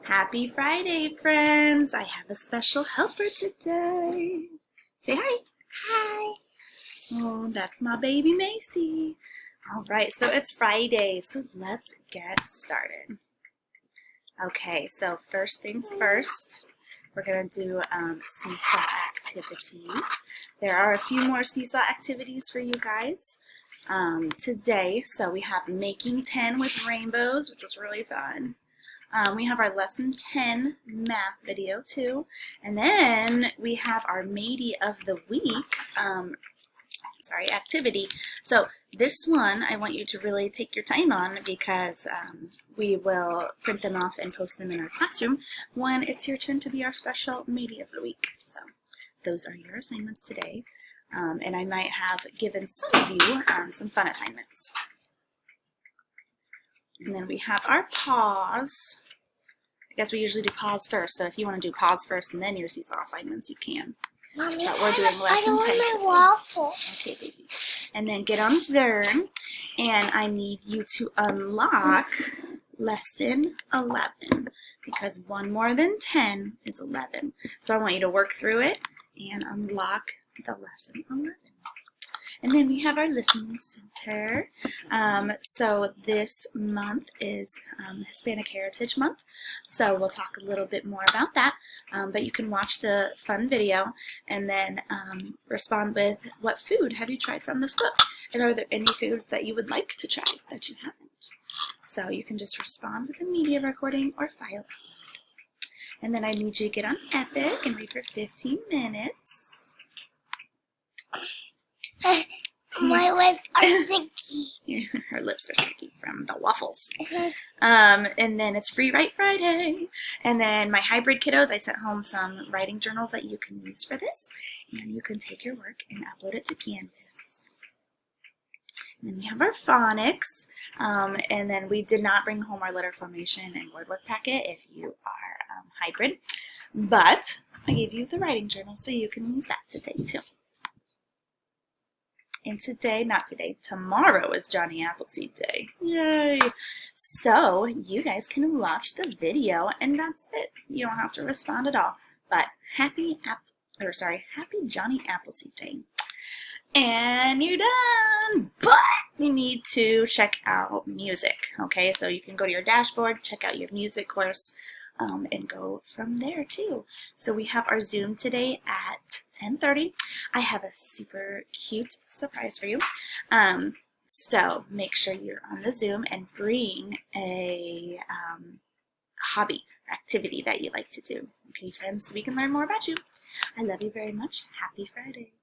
Happy Friday, friends! I have a special helper today. Say hi. Hi. Oh, that's my baby Macy. All right, so it's Friday, so let's get started. Okay, so first things first, we're going to do seesaw activities. There are a few more seesaw activities for you guys today. So we have making 10 with rainbows, which was really fun. We have our lesson 10 math video too, and then we have our matey of the week activity. So this one I want you to really take your time on because we will print them off and post them in our classroom when it's your turn to be our special matey of the week. So those are your assignments today, and I might have given some of you some fun assignments. And then we have our pause. I guess we usually do pause first, so if you want to do pause first and then your seesaw assignments, you can. Mommy, But we're doing lesson 10 I don't want today. my waffle. Okay, baby. And then get on Zern, and I need you to unlock lesson 11, because 1 more than 10 is 11. So I want you to work through it and unlock the lesson 11. And then we have our listening center. So this month is Hispanic Heritage Month. So we'll talk a little bit more about that. But you can watch the fun video and then respond with, what food have you tried from this book? And are there any foods that you would like to try that you haven't? So you can just respond with a media recording or file upload. And then I need you to get on Epic and read for 15 minutes. My lips are sticky. Her lips are sticky from the waffles. And then it's Free Write Friday. And then my hybrid kiddos, I sent home some writing journals that you can use for this. And you can take your work and upload it to Canvas. And then we have our phonics. And then we did not bring home our letter formation and word work packet if you are hybrid. But I gave you the writing journal so you can use that today too. And tomorrow is Johnny Appleseed Day. Yay! So you guys can watch the video and that's it. You don't have to respond at all. But happy Johnny Appleseed Day. And you're done! But you need to check out music. Okay, so you can go to your dashboard, check out your music course, and go from there too. So we have our Zoom today at 10:30. I have a super cute surprise for you. So make sure you're on the Zoom and bring a hobby or activity that you like to do. Okay, friends, so we can learn more about you. I love you very much. Happy Friday.